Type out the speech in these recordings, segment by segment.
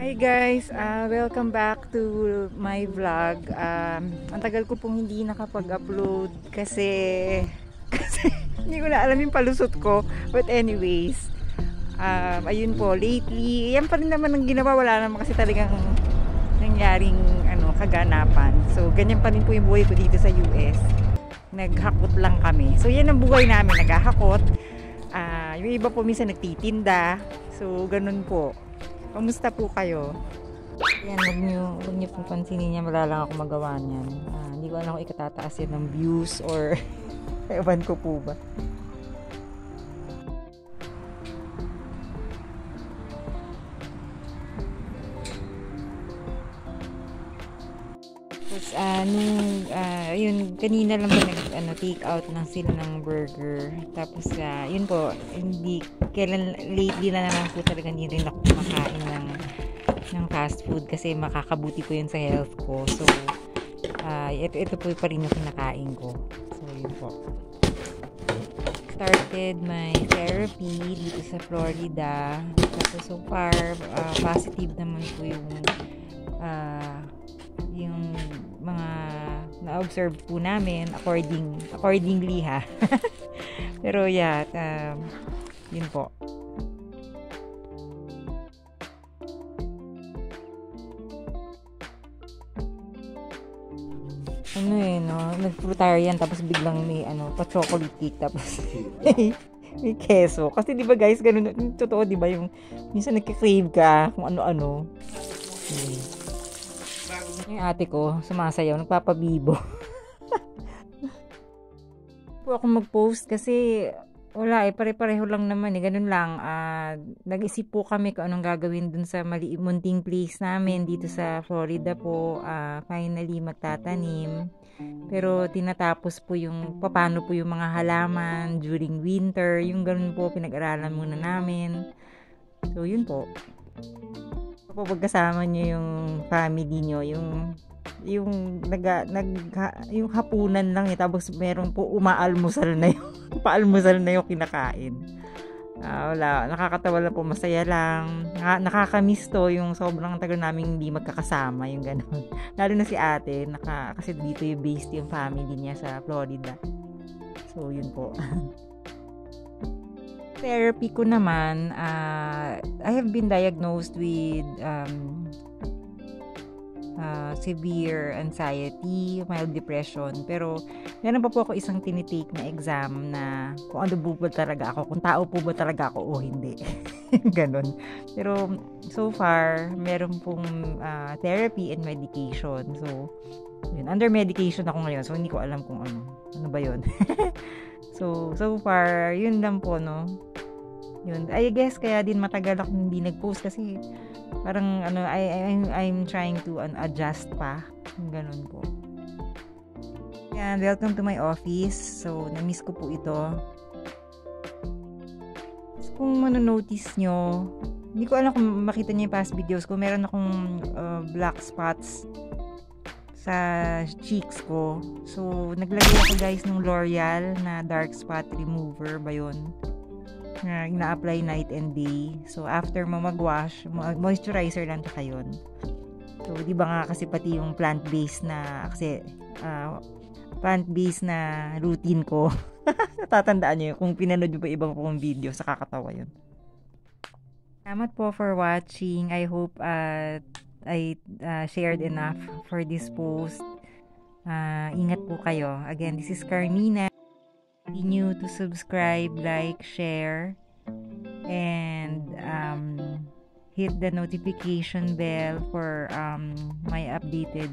Hi guys, welcome back to my vlog. Ang tagal ko pong hindi nakapag-upload kasi hindi ko na alam yung palusot ko. But anyways, ayun po, lately, yan pa rin naman ang ginawa. Wala naman kasi talagang nangyaring kaganapan. So, ganyan pa rin po yung buhay ko dito sa US. Naghakot lang kami. So, yan ang buhay namin, naghahakot. Yung iba po minsan nagtitinda. So, ganun po. Kamusta po kayo? Yan, huwag niyo pong pansinin niya. Wala lang ako magawa niyan. Hindi ko alam kung ikatataas yan ng views or ewan ko po ba. Tapos, yun, kanina lang po take out lang sila ng burger. Tapos, yun po, lately na naman po talaga hindi rin ako kumakain ng fast food kasi makakabuti po yun sa health ko. So, ito po pa rin yung kinakain ko. So, yun po. Started my therapy dito sa Florida. Tapos, so far, positive naman po yung mga na-observe po namin accordingly ha. Pero yeah, yun po. Nag-frutarian tapos biglang may pa-chocolate cake tapos may keso. Kasi 'di ba guys, ganun totoo 'di ba yung minsan nagki-crave ka kung ano-ano. Yung ate ko, sumasayaw, nagpapabibo. Po ako mag-post kasi wala pare-pareho lang naman ganun lang. Nag-isip po kami kung anong gagawin dun sa munting place namin dito sa Florida po. Finally magtatanim. Pero tinatapos po yung paano po yung mga halaman during winter, yung ganun po pinag-aralan muna namin. So yun po. Pagkasama nyo yung family nyo, yung hapunan lang tapos meron po umaalmusal na yung paalmusal na yung kinakain. Wala, nakakatawa lang po, masaya lang. Nakakamiss to yung sobrang tagal namin hindi magkakasama, yung gano'n. Lalo na si ate, kasi dito yung based yung family niya sa Florida. So, yun po. Therapy ko naman, I have been diagnosed with severe anxiety, mild depression, pero meron pa po ako isang tinitake na exam na kung ano po ba talaga ako, kung tao po ba talaga ako o hindi. Ganon. Pero so far, meron pong therapy and medication. So, yun, under medication ako ngayon, so hindi ko alam kung ano ba yun. So far, yun lang po, no? Yun. I guess kaya din matagal ako hindi nag-post kasi parang I'm trying to adjust pa. Ganun po. Yan, welcome to my office. So, na-miss ko po ito. Kung manonotice nyo, hindi ko alam kung makita nyo yung past videos ko. Meron akong black spots sa cheeks ko. So, naglagay ako guys ng L'Oreal na dark spot remover ba yun? Na ina-apply night and day. So, after mo mag-wash, moisturizer lang to yun. So, di ba nga kasi pati yung plant-based na routine ko. Natatandaan nyo yun. Kung pinanood nyo pa ibang kong video, sa kakatawa yun. Salamat po for watching. I hope I shared enough for this post. Ingat po kayo. Again, this is Carmina. Continue to subscribe, like, share, and hit the notification bell for my updated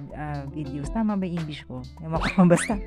videos. Tama ba yung English ko? Ewan ko, basta.